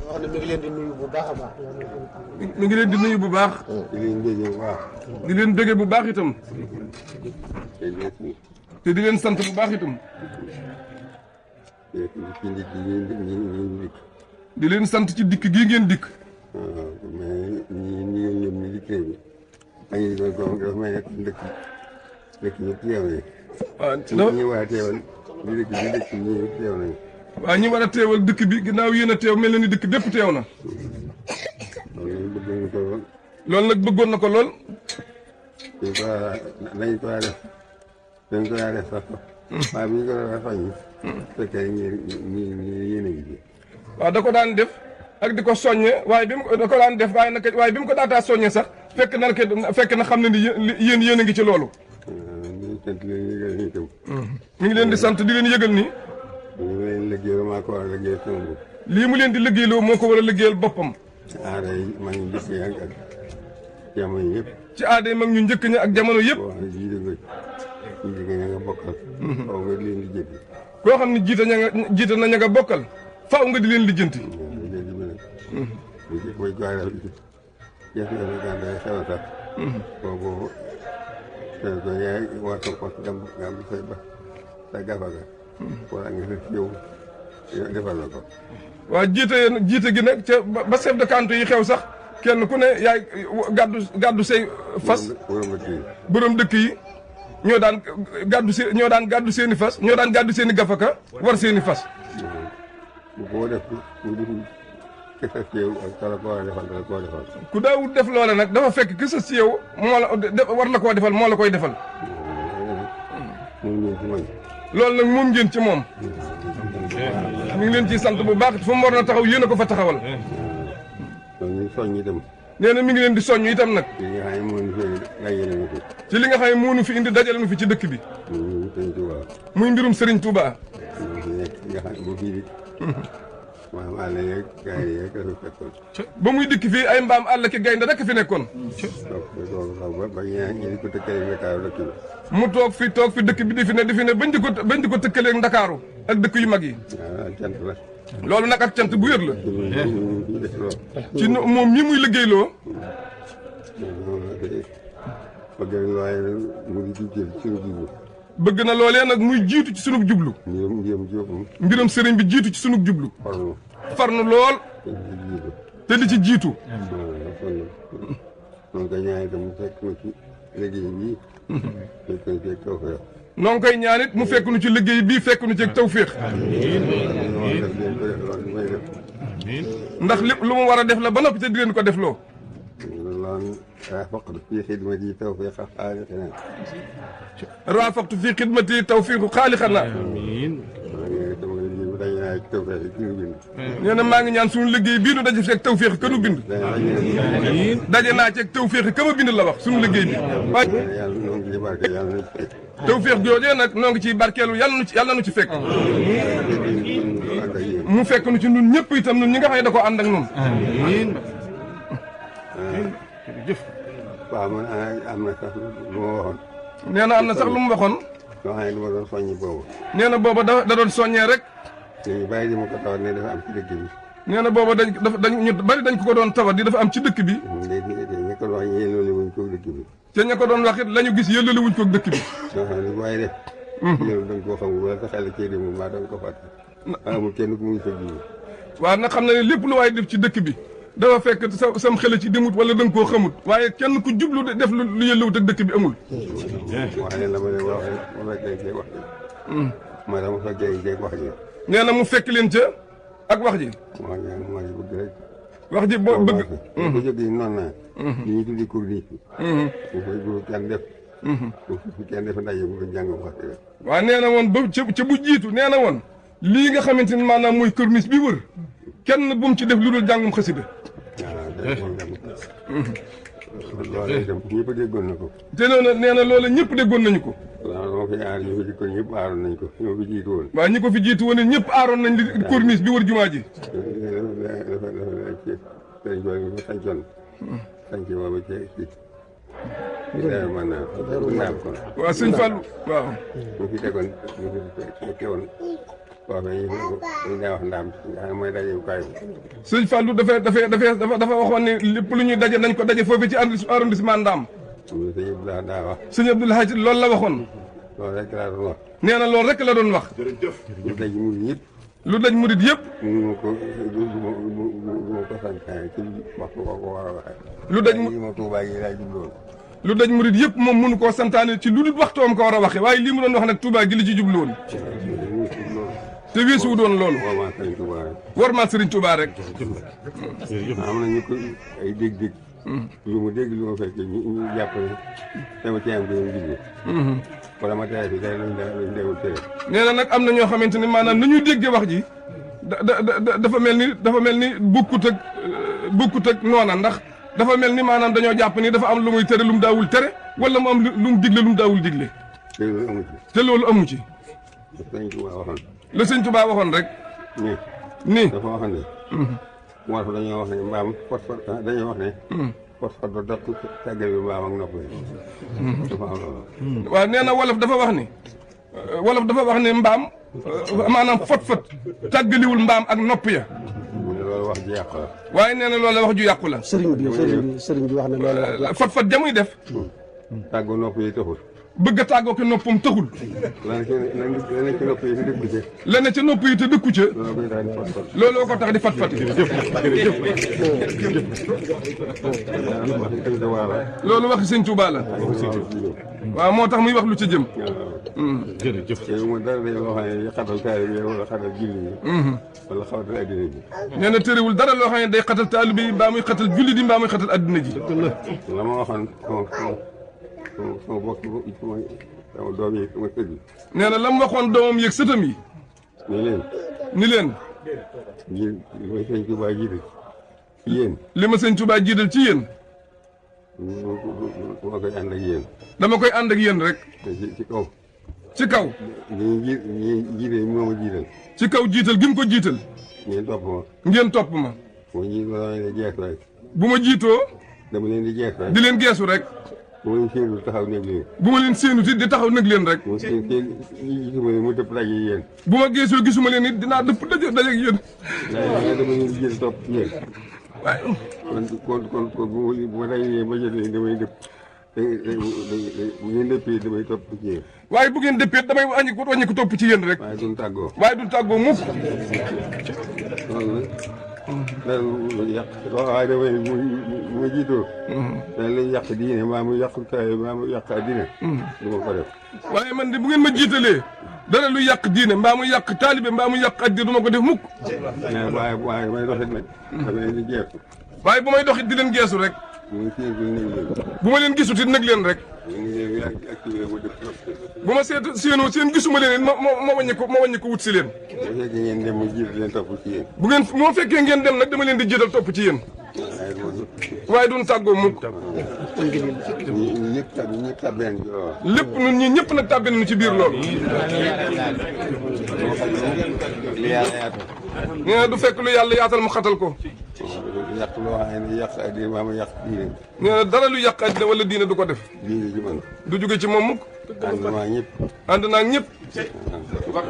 wax ne mi ngi leen di nuyu bu baax a baax. mi ngi leen di nuyu bu baax. di leen déggee bu baax. di leen déggee bu baax itam. te di leen sant bu baax itam. di leen sant ci dikk gii ngeen dikk. waaw mais ñoom ñu dikkee bi. maa ngi doon ko dafa may nekk dëkk ñëpp teew nañu. waaw ñu war a teewal di dëkk bi dëkk ñëpp teew nañu. waaw ñi war a teewal dëkk bi ginnaaw yéen a teew mel na ni dëkk bépp teew na. loolu bëgg nañu ko lool. loolu nag bëggoon na ko lool. dañ ko daa def sax. waaye bu ñu ko doon soññi. fekkee yéen a ngi ji. waaw da ko daan def ak di ko soññe waaye bi mu da ko daan def waaye bi mu ko daataa soññe sax fekk na xam ne ni yéen a ngi ci loolu. ñu sant leen yëgal ñu itam. mi ngi leen di sant di leen yëgal ni. ñu leen liggéeyal maa ko war a liggéeyal sama bopp. lii mu leen di liggéeyloo moo ko war a liggéeyal boppam. aada yi maa ngi njëkk ak jamono yëpp. ci aada yi mag ñu njëkk ña ak jamono yëpp. waaw jiite nga nga bokkal. faaw nga di leen di jënd. koo xam ne jiite na ña nga bokkal faaw nga di leen lijjanti. booy joxe jafe-jafe gàncax xew sax. boobu xew ko yaay war ko ko gàmm say ba sa gafaga. wala nga def yow defal la ko. waaw jiite gi nag ca ba chef de canton yi xew sax kenn ku ne yaay gàddu say fas. borom dëkk yi ñoo daan gàddu seeni fas ñoo daan gàddu seeni gafaka war seeni fas. bu ko def mu dugg kese ci yow ak kala ko war a defal dala koo defal. ku daawul def loole nag dafa fekk kese ci yow moo la war la koo defal moo la koy defal. moom ñun ci man. loolu nag moom ngeen ci moom. mi ngi leen ciy sant bu baax fu mu war na taxaw yéen a ko fa taxawal. kon ñu soññ itam. nee na mi ngi leen di soññ itam nag. li nga xam ne moo ñu fi dajale ñu fi. ci li nga xam ne moo ñu fi indi dajale ñu fi ci dëkk bi. muy mbirum Serigne Touba. nga xam bu fii dik. maanaam àll yeeg gars yi yeeg dafa fekkoon. ba muy dikk fii ay mbaam àll ki gaynde rek fi nekkoon. ba ñu di ko tëkkaleeg Ndakaaru dëkk bi. mu toog fi dëkk bi di fi ne bañ di ko tëkkaleeg Ndakaaru ak dëkk yu mag yi. waaw cant la. loolu nag ak cant bu wér la. ci moom ñi muy liggéeyloo. bëgg na loolee nag muy jiitu ci sunug jublu. mbiram sëriñ bi jiitu ci sunug jublu. farnu lool. te di ci jiitu. noo ngi koy ñaan itam mu fekk nu ci liggéey bii. fekk nu ci ak tawfeex. noo ngi koy ñaan it mu fekk nu ci liggéey bii fekk nu ci ak tawfeex. ndax lépp lu mu war a def la ba noppi te di leen ko def loo. raafaqtu fii xidmati tawfiiqa xaaliqina. raafaqtu fii xidmati tawfiiqa xaaliqina. nee na maa ngi ñaan suñu liggéey bii nu daje fi ak tawfiiq ka nu bind. daje naa ci ak tawfiiq ka ma bind la wax suñu liggéey bi. waaye tawfiiq joojee nag noo ngi ciy barkeelu yàlla nu ci fekk. mu fekk nu ci ñun ñëpp itam ñun ñi nga xam ne da koo ànd ak ñun. waaw man am na sax lu ma waxoon. nee na am na sax lu mu waxoon. loo xam ne lu ma doon soññi boobu. nee na booba da doon soññee rek. ñu bàyyi di ma ko tawat ne dafa am ci dëkk bi. nee na booba ñu bari dañ ko doon tawat di dafa am ci dëkk bi. léegi ñi ko wax yéloole wuñ ko dëkk bi. te ña ko doon wax it la ñu gis yëllale wuñ ko dëkk bi. loo xam ne bu waaye def. loolu da nga koo xamul wala sa xel cee dem maa da nga ko fàtte. amul kenn ku muy sëg yi. waaw nag xam na ne lépp lu waaye def ci dëkk bi. dafa fekk sam xel ci demut wala da nga koo xamut. waaye kenn ku jublu def lu yëllawut ak dëkk bi amul. waaye la ma leen wax rek mu fekkee ceeg wax ji. maanaam mu fekkee ceeg wax ji. nee na mu fekk leen ca ak wax ji. moo ñu bëgg rek. wax ji boo bëgg. bu jógee noonu naa. li ñu tuddi corniche bi. bu kenn def. bu kenn def ndaje bu jàng wax dëgg. waaw nee na woon ba ca bu jiitu nee na woon lii nga xamante ni maanaam mooy corniche bi wër kenn bu mu ci def lu dul jàngum xasida. loolu itam ñëpp déggoon na ko. te noonu nee na loola ñëpp déggoon nañu ko. waaw moo fi aar ñu fi dikkoon ñëpp aaroon nañ ko ñoo fi jiitu woon. waaw ñi ko fi jiitu woon ñëpp aaroon nañ li corniche bi wër jumaa ji. dafa sancoon sanc boobu ci Ibrahima man naam kon. waaw sëñ Fallou waaw. mu fi tegoon mu fi teewoon foofee ñu daa wax ndaam mooy dajeekaay bi. sëñ Fallou dafa waxoon ni lépp lu ñuy daje nañ ko daje foofu ci arrondissement Ndaam. sëñ Abdoulaye daa wax. sëñ Abdoulaye Hadj loolu la waxoon. loolu rek laa doon wax. nee na loolu rek la doon wax. lu daj murid yëpp. lu daj murid yëpp. mu ko santaane ci waxtu ko war a waxee. lu daj lii ma Tuubaa gi laay jubloon. lu daj murid yëpp moom mënu koo santaane ci lu dul waxtoom ko war a waxee waaye lii mu doon wax nag Touba gi li ci jublu woon. te weesuwu doon loolu. warmaa Sëriñ Tuubaa rek. warmaa Sëriñ Tuubaa rek. am na ñu ko ay dégg-dégg. lu mu dégg lu ma fekk ñu jàpp ne sama ci am gën a jublu. wala ma tere fi dara luñ demul tere. nee na nag am na ñoo xamante ni maanaam ni ñuy déggee wax ji dafa mel ni bukkut ak noona ndax dafa mel ni maanaam dañoo jàpp ni dafa am lu muy tere lu mu daawul tere wala mu am lu mu digle lu mu daawul digle. te loolu amu ci. Sëñ Tuubaa waxoon. la Sëñ Tuubaa waxoon rek. nii dafa waxoon ne. wolof dañoo wax ne mbaam dañoo wax ne. fot ba dott tàggal bi mbaam ak nopp yi. dafa am loolu. waaw nee na wolof dafa wax ni mbaam maanaam fot tàggaliwul mbaam ak nopp ya. loolu wax ji yàqu la. waaye nee na loolu wax ju yàqu la. sëriñ bi wax ne loolu fot jamuy def. tàggu nopp yi taxul. bëgg a tàggoo ko noppam taxul. la ne ci nopp yi te dëkku ca. la ne ca nopp yi te dëkku ca. looloo ko tax di fat. loolu waxi Sëñ Tuubaa la. waaw moo tax muy wax lu ca jëm. jërëjëf. te mu dara day loo xam ne xatal taalibe yi wala xatal julli yi. wala xatal addina bi. nee na tëriwul dara loo xam ne day xatal taalibe yi mbaa muy xatal julli di mbaa muy xatal addina ji. la ma waxoon sama bokk sama doom yi sama sët yi. nee na la mu waxoon doomam yeeg sëtam yi. ni leen. li ma Sëñ Tuubaa jiital ci yéen. li ma Sëñ Tuubaa jiital ci yéen. dama koy ànd ak yéen. dama koy ànd ak yéen rek. ci kaw. ci kaw. ñi jiite moo ma jiital. ci kaw jiital gi mu ko jiital. ngeen topp ma. ngeen topp ma. moo jiitu dama leen di geesu rek. bu ma jiitoo. dama leen di geesu rek. di leen geesu rek. bu ma leen séenu taxaw nekk leen. bu ma leen séenu ti di taxaw nag leen rek. mu seen gisuma leen mu dëpp daje yéen. bu ma geesoo gisuma leen it dinaa dëpp daje ak yéen. waaye dama leen di jiital topp ci yéen. waaye. kon bu ma dajee ba jot leen damay dëpp. bu ngeen dëppee damay topp ci yéen. waaye bu ngeen dëppee damay wàññi ko topp ci yéen rek. waaye duñ tàggoo. waaye duñ tàggoo mukk. loolu nag. dara lu yàq waaye damay mu ma jiitoo. dara lay yàq diine maa mu yàq taay maa mu yàq addina. du ma ko def. waaye man de bu ngeen ma jiitalee dara lu yàq diine mbaa mu yàq taalibe mbaa mu yàq addina du ma ko def mukk. waaye may doxit nag. dama leen di geesu. waaye bu may doxit di leen geesu rek. bu ma leen gisut it nag leen rek. bu ma séenoo seen gisuma leen it ma wàññi ko wut si leen. bu fekkee ngeen dem mu jiital leen topp ci yéen. bu ngeen moo fekkee ngeen dem nag dama leen di jiital topp ci yéen. waaye duñ tàggoo mukk. ñëpp tàbbeen ci loolu. lépp ñun ñii ñëpp nag tàbbeen nu ci biir loolu. li yàlla yaatal. nee na du fekk lu yàlla yaatal mu xatal ko. yàq loo xam ne yàq addina maa ma yàq diine. nee na dara lu yàq addina wala diine du ko def. diine ji man. du jóge ci moom mukk. ànd naa ñëpp. ànd naa ñëpp. bu baax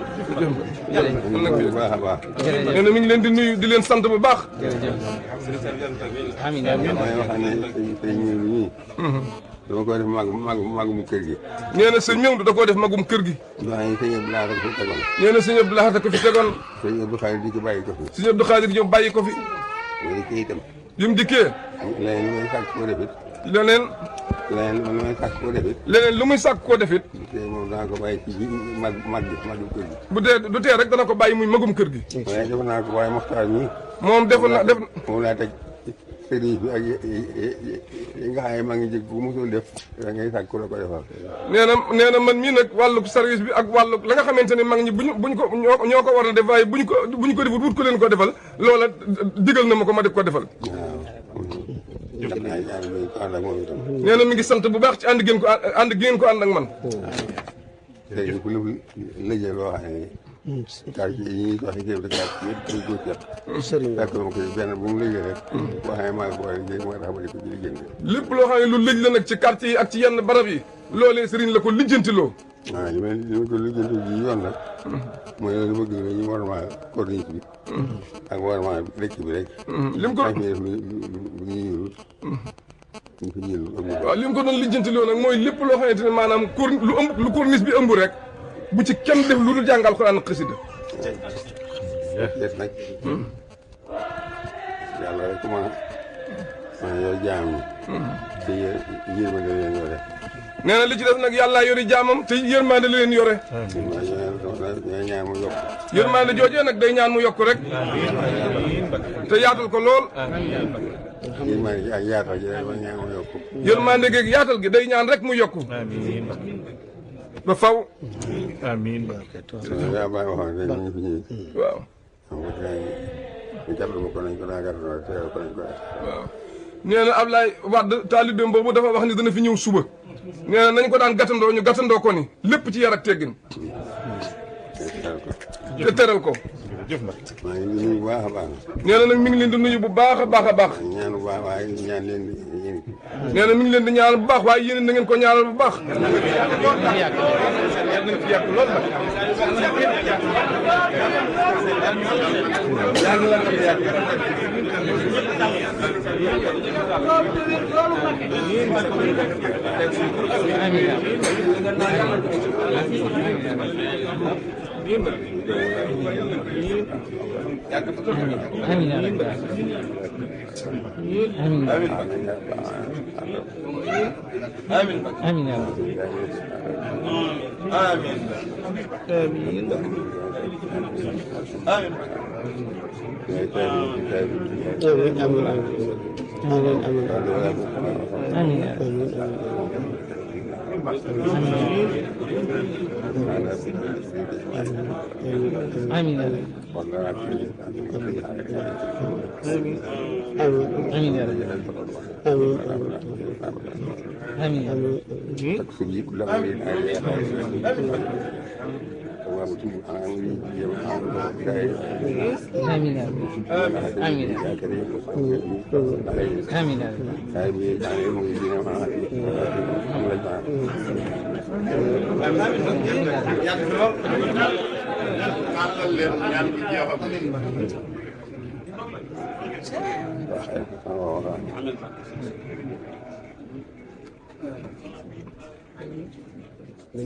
a baax. nee na mi ngi leen di nuyu di leen sant bu baax. amiin damay wax ne tey ñii. dama ko def magum kër gi. nee na sëñ Mewndu da koo def magum kër gi. ndax sëñ Abdou Lahad ko fi tegoon. nee na sëñ Abdou Lahad ko fi tegoon. sëñ Abdou Khadir di ko bàyyi ko fi. sëñ Abdou Khadir ñëw bàyyi ko fi. mooy kii itam. bi mu dikkee. leneen lu may sàkk koo defit. leneen lu may sàkk koo defit. leneen lu muy sàkk koo defit. te moom dana ko bàyyi ci magum kër gi. bu dee du tee rek dana ko bàyyi muy magum kër gi. waaye def naa ko waaye Moxtaar mi. moom defoon na def. moom laa teg sëriñ bi ak yi nga xam ne maa ngi jëg bu mosul def da ngay sàkk ku la ko defal. nee na man mii nag wàllu service bi ak wàllu la nga xamante ne mag ñi buñ ko ñoo ko war a def waaye buñ ko defut wut ko leen ko defal loola digal na ma ko ma def ko defal. waaw. nee na mi ngi sant bu baax ci ànd ngeen ko ànd ak man. léegi ku lëjee loo xam ne quartier yi ñuy wax chef de quartier yëpp dañ ko jot. sëriñ fekk na ko benn bu mu liggéey rek. boo xam ne maa ngi boole liggéey moo tax ma di ko ci lijjanti. lépp loo xam ne lu lëj la nag ci quartier yi ak ci yenn barab yi loolee sëriñ la ko lijjantiloo. waaw li ma ko lijjanti ji yoon nag. mooy loolu bëgg nga ñu warmaa corniche bi. ak warmaa dëkk bi rek. lim ko ak def lu ñuy ñuul. ñu ko ñuul amul. waaw lim ko doon lijjantiloo nag mooy lépp loo xamante ne maanaam lu corniche bi ëmb rek bu ci kenn def lu dul jàngal Alxuraan ak xasida. des nag. yàlla rek mën a yor jaam ñi. te yërmande leen yore. nee na li ci def nag yàllaa yori jaamam te yërmande la leen yore. ñooy ñaan mu yokk. yërmande joojee nag day ñaan mu yokk rek. te yaatal ko lool. yërmande ji ak yaatal ji day ñaan mu yokk. yërmande geeg yaatal gi day ñaan rek mu yokk. ba faw. amiin. yaa bàyyi waxoon rek ñu fi ñëwee. waaw. xam nga tey ñu jàppale ko nañ ko daa gàttal teewal ko nañ ko def. waaw nee na Ablaye Wade taalibeem boobu dafa wax ni dana fi ñëw suba. nee na nañ ko daan gàttandoo ñu gàttandoo ko ni lépp ci yar ak teggin. te teral ko. maa ngi nuyu bu baax a baax. nee na nag mi ngi leen di nuyu bu baax a baax a baax. ñaan bu baax waaye ñaan leen di yéen. nee na mi ngi leen di ñaanal bu baax waaye yéen na ngeen ko ñaanal bu baax.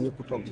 ñëpp toog